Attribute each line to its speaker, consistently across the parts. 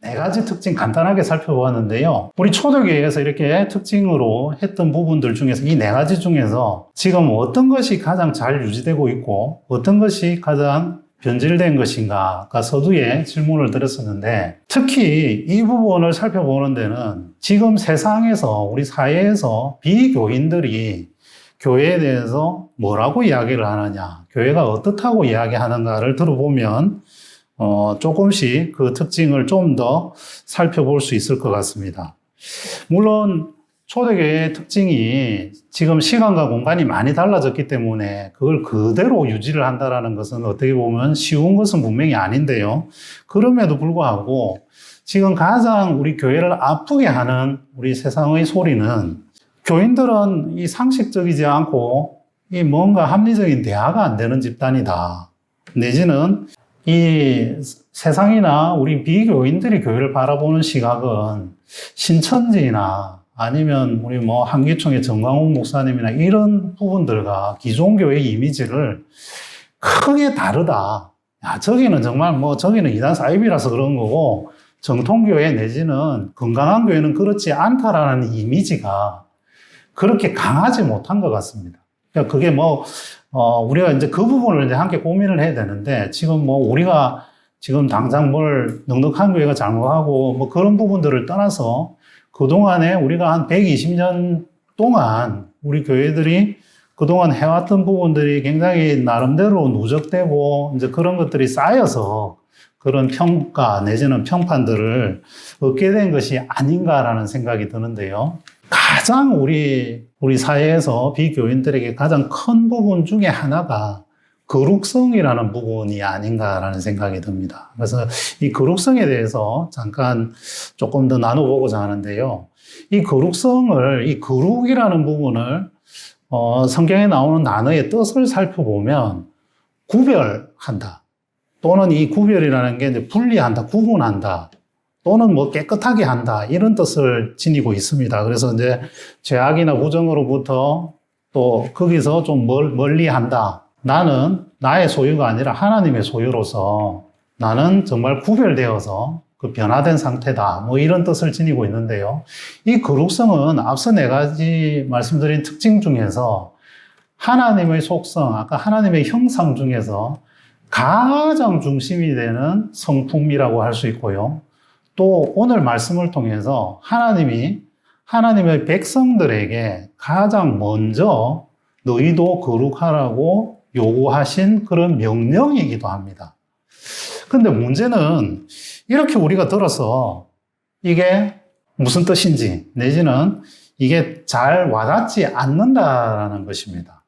Speaker 1: 네 가지 특징 간단하게 살펴보았는데요. 우리 초대교회에서 이렇게 특징으로 했던 부분들 중에서 이 네 가지 중에서 지금 어떤 것이 가장 잘 유지되고 있고 어떤 것이 가장 변질된 것인가 아까 서두에 질문을 드렸었는데 특히 이 부분을 살펴보는 데는 지금 세상에서 우리 사회에서 비교인들이 교회에 대해서 뭐라고 이야기를 하느냐, 교회가 어떻다고 이야기하는가를 들어보면 조금씩 그 특징을 좀 더 살펴볼 수 있을 것 같습니다. 물론 초대교회의 특징이 지금 시간과 공간이 많이 달라졌기 때문에 그걸 그대로 유지를 한다는 것은 어떻게 보면 쉬운 것은 분명히 아닌데요. 그럼에도 불구하고 지금 가장 우리 교회를 아프게 하는 우리 세상의 소리는 교인들은 이 상식적이지 않고 이 뭔가 합리적인 대화가 안 되는 집단이다. 내지는 이 세상이나 우리 비교인들이 교회를 바라보는 시각은 신천지나 아니면 우리 한기총의 정광훈 목사님이나 이런 부분들과 기존 교회의 이미지를 크게 다르다. 야, 저기는 정말 저기는 이단 사입이라서 그런 거고 정통교회 내지는 건강한 교회는 그렇지 않다라는 이미지가 그렇게 강하지 못한 것 같습니다. 그러니까 그게 우리가 이제 그 부분을 이제 함께 고민을 해야 되는데, 지금 우리가 지금 당장 뭘 넉넉한 교회가 잘못하고 그런 부분들을 떠나서 그동안에 우리가 한 120년 동안 우리 교회들이 그동안 해왔던 부분들이 굉장히 나름대로 누적되고 이제 그런 것들이 쌓여서 그런 평가 내지는 평판들을 얻게 된 것이 아닌가라는 생각이 드는데요. 가장 우리 사회에서 비교인들에게 가장 큰 부분 중에 하나가 거룩성이라는 부분이 아닌가라는 생각이 듭니다. 그래서 이 거룩성에 대해서 잠깐 조금 더 나눠보고자 하는데요. 이 거룩성을, 이 거룩이라는 부분을 성경에 나오는 단어의 뜻을 살펴보면 구별한다. 또는 이 구별이라는 게 이제 분리한다, 구분한다. 또는 깨끗하게 한다. 이런 뜻을 지니고 있습니다. 그래서 이제 죄악이나 부정으로부터 또 거기서 좀 멀리 한다. 나는 나의 소유가 아니라 하나님의 소유로서 나는 정말 구별되어서 그 변화된 상태다. 이런 뜻을 지니고 있는데요. 이 거룩성은 앞서 네 가지 말씀드린 특징 중에서 하나님의 속성, 아까 하나님의 형상 중에서 가장 중심이 되는 성품이라고 할 수 있고요. 또 오늘 말씀을 통해서 하나님의 백성들에게 가장 먼저 너희도 거룩하라고 요구하신 그런 명령이기도 합니다. 근데 문제는 이렇게 우리가 들어서 이게 무슨 뜻인지 내지는 이게 잘 와닿지 않는다라는 것입니다.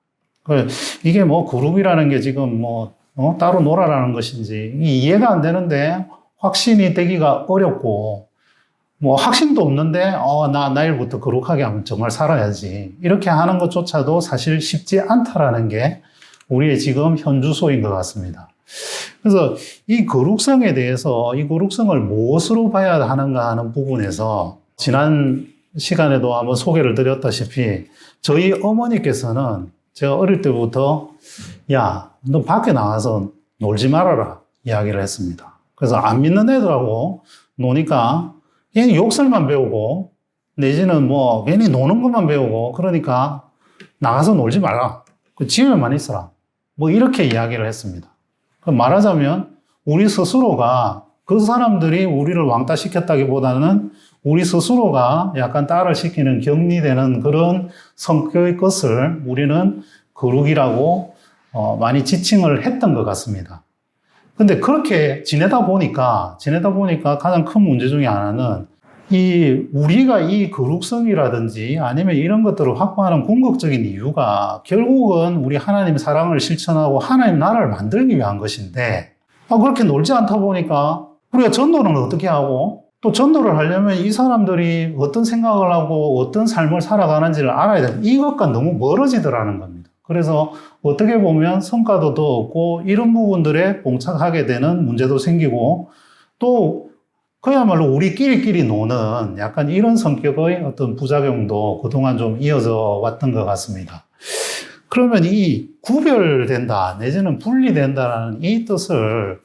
Speaker 1: 이게 거룩이라는 게 지금 따로 놀아라는 것인지 이해가 안 되는데 확신이 되기가 어렵고 확신도 없는데 나 내일부터 거룩하게 하면 정말 살아야지 이렇게 하는 것조차도 사실 쉽지 않다라는 게 우리의 지금 현주소인 것 같습니다. 그래서 이 거룩성에 대해서 이 거룩성을 무엇으로 봐야 하는가 하는 부분에서 지난 시간에도 한번 소개를 드렸다시피 저희 어머니께서는 제가 어릴 때부터 야, 너 밖에 나가서 놀지 말아라 이야기를 했습니다. 그래서 안 믿는 애들하고 노니까 괜히 욕설만 배우고 내지는 괜히 노는 것만 배우고 그러니까 나가서 놀지 마라. 집에만 있어라. 이렇게 이야기를 했습니다. 말하자면 우리 스스로가 그 사람들이 우리를 왕따시켰다기보다는 우리 스스로가 약간 딸을 시키는 격리되는 그런 성격의 것을 우리는 거룩이라고 많이 지칭을 했던 것 같습니다. 근데 그렇게 지내다 보니까 가장 큰 문제 중에 하나는 우리가 이 거룩성이라든지 아니면 이런 것들을 확보하는 궁극적인 이유가 결국은 우리 하나님의 사랑을 실천하고 하나님 나라를 만들기 위한 것인데 그렇게 놀지 않다 보니까 우리가 전도는 어떻게 하고 또 전도를 하려면 이 사람들이 어떤 생각을 하고 어떤 삶을 살아가는지를 알아야 돼. 이것과 너무 멀어지더라는 겁니다. 그래서 어떻게 보면 성과도 더 없고 이런 부분들에 봉착하게 되는 문제도 생기고 또 그야말로 우리끼리 노는 약간 이런 성격의 어떤 부작용도 그동안 좀 이어져 왔던 것 같습니다. 그러면 이 구별된다 내지는 분리된다라는 이 뜻을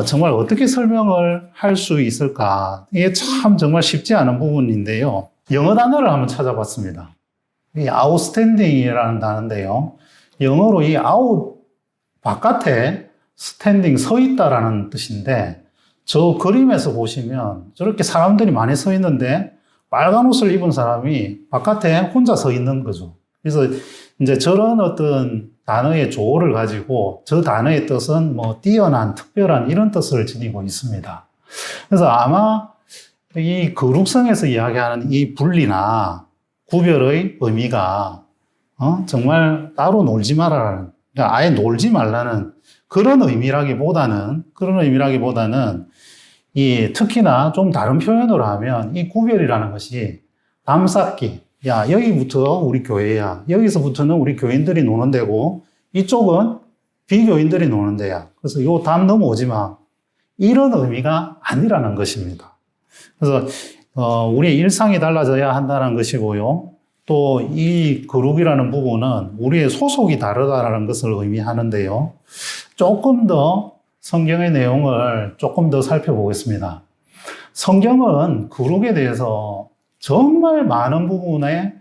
Speaker 1: 정말 어떻게 설명을 할 수 있을까? 이게 참 정말 쉽지 않은 부분인데요. 영어 단어를 한번 찾아봤습니다. 이 outstanding이라는 단어인데요. 영어로 이 out 바깥에 standing 서 있다라는 뜻인데, 저 그림에서 보시면 저렇게 사람들이 많이 서 있는데 빨간 옷을 입은 사람이 바깥에 혼자 서 있는 거죠. 그래서 이제 저런 어떤 단어의 조어를 가지고 저 단어의 뜻은 뭐 뛰어난, 특별한 이런 뜻을 지니고 있습니다. 그래서 아마 이 거룩성에서 이야기하는 이 분리나 구별의 의미가 정말 따로 놀지 말아라는, 그러니까 아예 놀지 말라는 그런 의미라기보다는 이 특히나 좀 다른 표현으로 하면 이 구별이라는 것이 담쌓기, 야 여기부터 우리 교회야, 여기서부터는 우리 교인들이 노는 데고 이쪽은 비교인들이 노는 데야, 그래서 요 담 넘어오지 마, 이런 의미가 아니라는 것입니다. 그래서 우리의 일상이 달라져야 한다는 것이고요, 또 이 거룩이라는 부분은 우리의 소속이 다르다는 것을 의미하는데요, 조금 더 성경의 내용을 조금 더 살펴보겠습니다. 성경은 거룩에 대해서 정말 많은 부분에서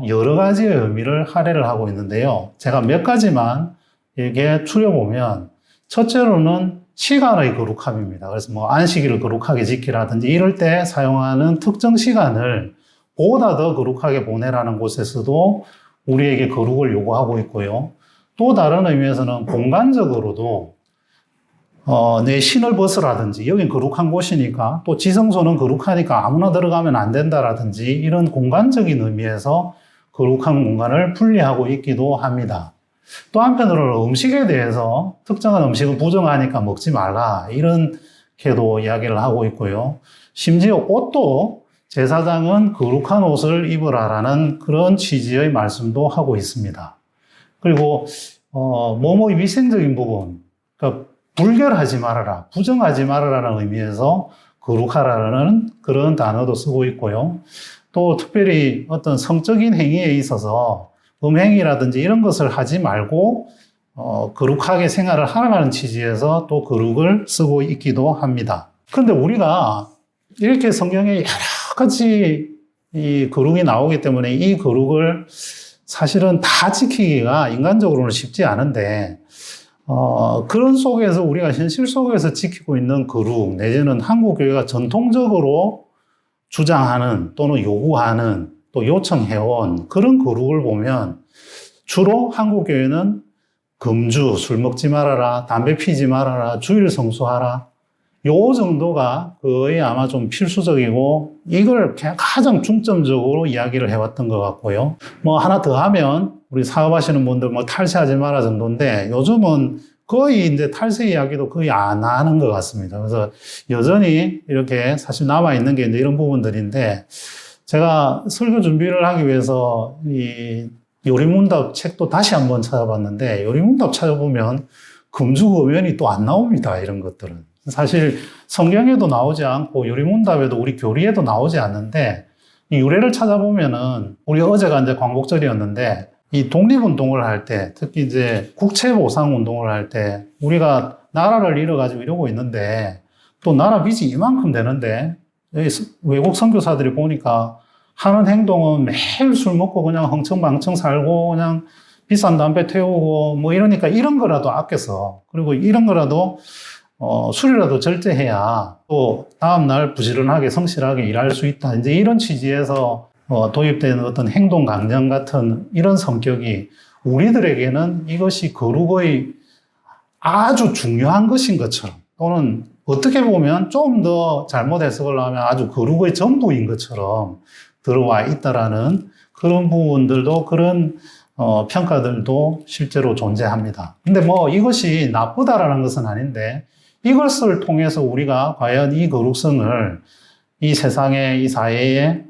Speaker 1: 여러 가지의 의미를 할애를 하고 있는데요. 제가 몇 가지만 이렇게 추려보면, 첫째로는 시간의 거룩함입니다. 그래서 뭐 안식일을 거룩하게 지키라든지 이럴 때 사용하는 특정 시간을 보다 더 거룩하게 보내라는 곳에서도 우리에게 거룩을 요구하고 있고요. 또 다른 의미에서는 공간적으로도 내 신을 벗으라든지, 여긴 거룩한 곳이니까, 또 지성소는 거룩하니까 아무나 들어가면 안 된다라든지, 이런 공간적인 의미에서 거룩한 공간을 분리하고 있기도 합니다. 또 한편으로는 음식에 대해서 특정한 음식은 부정하니까 먹지 말라, 이렇게도 이야기를 하고 있고요. 심지어 옷도 제사장은 거룩한 옷을 입으라라는 그런 취지의 말씀도 하고 있습니다. 그리고 뭐뭐의 위생적인 부분, 그러니까 불결하지 말아라, 부정하지 말아라는 의미에서 거룩하라는 그런 단어도 쓰고 있고요. 또 특별히 어떤 성적인 행위에 있어서 음행이라든지 이런 것을 하지 말고 거룩하게 생활을 하라는 취지에서 또 거룩을 쓰고 있기도 합니다. 그런데 우리가 이렇게 성경에 여러 가지 이 거룩이 나오기 때문에 이 거룩을 사실은 다 지키기가 인간적으로는 쉽지 않은데, 그런 속에서 우리가 현실 속에서 지키고 있는 거룩, 내지는 한국교회가 전통적으로 주장하는 또는 요구하는 또 요청해온 그런 거룩을 보면, 주로 한국교회는 금주, 술 먹지 말아라, 담배 피지 말아라, 주일 성수하라, 요 정도가 거의 아마 좀 필수적이고, 이걸 가장 중점적으로 이야기를 해왔던 것 같고요. 뭐 하나 더 하면 우리 사업하시는 분들 뭐 탈세하지 마라 정도인데, 요즘은 거의 이제 탈세 이야기도 거의 안 하는 것 같습니다. 그래서 여전히 이렇게 사실 남아있는 게 이제 이런 부분들인데, 제가 설교 준비를 하기 위해서 이 요리문답 책도 다시 한번 찾아봤는데, 요리문답 찾아보면 금주금연이 또 안 나옵니다. 이런 것들은. 사실 성경에도 나오지 않고 요리문답에도 우리 교리에도 나오지 않는데, 이 유래를 찾아보면은, 우리 어제가 이제 광복절이었는데, 이 독립운동을 할 때, 특히 이제 국채보상운동을 할 때, 우리가 나라를 잃어가지고 이러고 있는데, 또 나라 빚이 이만큼 되는데, 외국 선교사들이 보니까 하는 행동은 매일 술 먹고 그냥 흥청망청 살고, 그냥 비싼 담배 태우고, 뭐 이러니까 이런 거라도 아껴서, 그리고 이런 거라도 술이라도 절제해야 또 다음날 부지런하게 성실하게 일할 수 있다, 이제 이런 취지에서 도입되는 어떤 행동 강령 같은 이런 성격이 우리들에게는 이것이 거룩의 아주 중요한 것인 것처럼, 또는 어떻게 보면 좀 더 잘못 해석을 하면 아주 거룩의 전부인 것처럼 들어와 있다라는 그런 부분들도, 그런 평가들도 실제로 존재합니다. 근데 뭐 이것이 나쁘다라는 것은 아닌데, 이것을 통해서 우리가 과연 이 거룩성을 이 세상에, 이 사회에,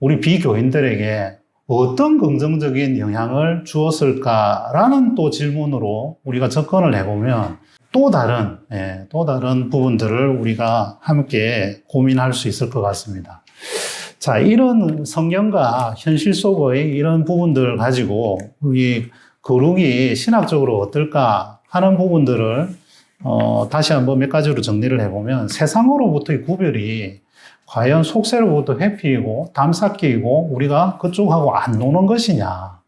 Speaker 1: 우리 비교인들에게 어떤 긍정적인 영향을 주었을까라는 또 질문으로 우리가 접근을 해보면 또 다른 부분들을 우리가 함께 고민할 수 있을 것 같습니다. 자, 이런 성경과 현실 속의 이런 부분들을 가지고 이 거룩이 신학적으로 어떨까 하는 부분들을 다시 한번 몇 가지로 정리를 해보면 세상으로부터의 구별이 과연 속세로부터 회피이고 담쌓기이고 우리가 그쪽하고 안 노는 것이냐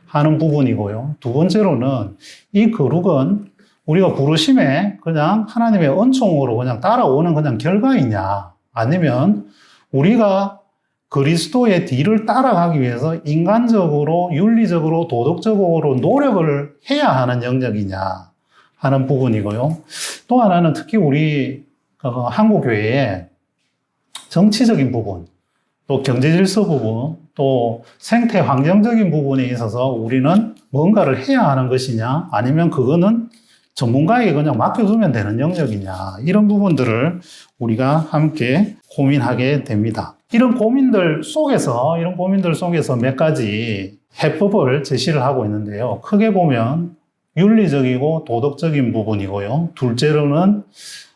Speaker 1: 하는 부분이고요. 두 번째로는 이 거룩은 우리가 부르심에 그냥 하나님의 은총으로 그냥 따라오는 그냥 결과이냐, 아니면 우리가 그리스도의 뒤를 따라가기 위해서 인간적으로, 윤리적으로, 도덕적으로 노력을 해야 하는 영역이냐 하는 부분이고요. 또 하나는 특히 우리 한국교회에 정치적인 부분, 또 경제질서 부분, 또 생태 환경적인 부분에 있어서 우리는 뭔가를 해야 하는 것이냐, 아니면 그거는 전문가에게 그냥 맡겨두면 되는 영역이냐, 이런 부분들을 우리가 함께 고민하게 됩니다. 이런 고민들 속에서 몇 가지 해법을 제시를 하고 있는데요. 크게 보면 윤리적이고 도덕적인 부분이고요. 둘째로는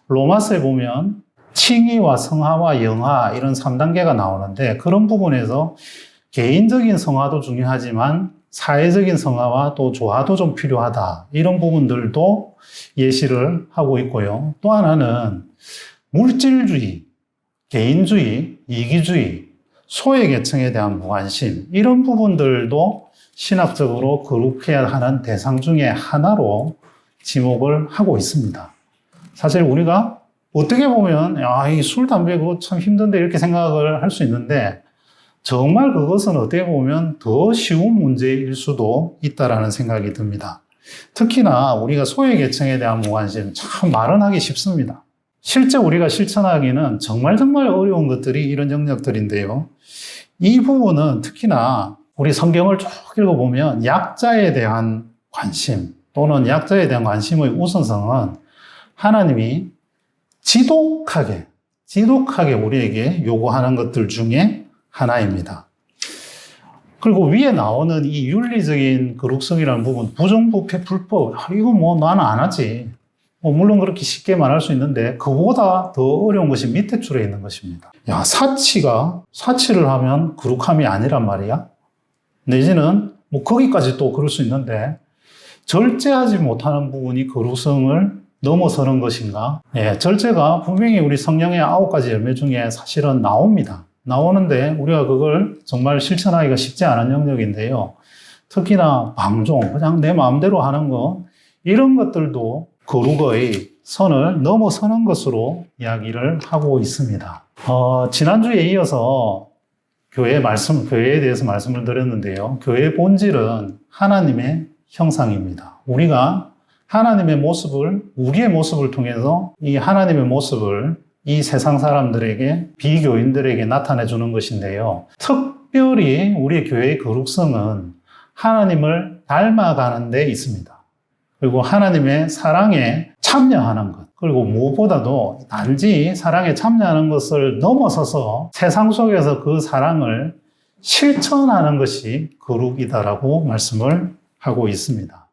Speaker 1: 로마서에 보면 칭의와 성화와 영화, 이런 3단계가 나오는데, 그런 부분에서 개인적인 성화도 중요하지만 사회적인 성화와 또 조화도 좀 필요하다, 이런 부분들도 예시를 하고 있고요. 또 하나는 물질주의, 개인주의, 이기주의, 소외계층에 대한 무관심, 이런 부분들도 신학적으로 거룩해야 하는 대상 중에 하나로 지목을 하고 있습니다. 사실 우리가 어떻게 보면 이 술, 담배 그거 참 힘든데 이렇게 생각을 할 수 있는데, 정말 그것은 어떻게 보면 더 쉬운 문제일 수도 있다라는 생각이 듭니다. 특히나 우리가 소외계층에 대한 무관심, 참 말은 하기 쉽습니다. 실제 우리가 실천하기는 정말 어려운 것들이 이런 영역들인데요. 이 부분은 특히나 우리 성경을 쭉 읽어보면 약자에 대한 관심, 또는 약자에 대한 관심의 우선성은 하나님이 지독하게 우리에게 요구하는 것들 중에 하나입니다. 그리고 위에 나오는 이 윤리적인 거룩성이라는 부분, 부정부패, 불법, 이거 뭐 나는 안 하지. 물론 그렇게 쉽게 말할 수 있는데, 그보다 더 어려운 것이 밑에 줄에 있는 것입니다. 사치를 하면 거룩함이 아니란 말이야? 내지는 뭐 거기까지 또 그럴 수 있는데, 절제하지 못하는 부분이 거룩성을 넘어서는 것인가? 절제가 분명히 우리 성령의 9가지 열매 중에 사실은 나오는데 우리가 그걸 정말 실천하기가 쉽지 않은 영역인데요. 특히나 방종, 그냥 내 마음대로 하는 것, 이런 것들도 거룩의 선을 넘어서는 것으로 이야기를 하고 있습니다. 지난주에 이어서 교회에 대해서 말씀을 드렸는데요. 교회의 본질은 하나님의 형상입니다. 우리가 하나님의 모습을, 우리의 모습을 통해서 이 하나님의 모습을 이 세상 사람들에게, 비교인들에게 나타내 주는 것인데요. 특별히 우리의 교회의 거룩성은 하나님을 닮아가는 데 있습니다. 그리고 하나님의 사랑에 참여하는 것, 그리고 무엇보다도 단지 사랑에 참여하는 것을 넘어서서 세상 속에서 그 사랑을 실천하는 것이 거룩이다라고 말씀을 하고 있습니다.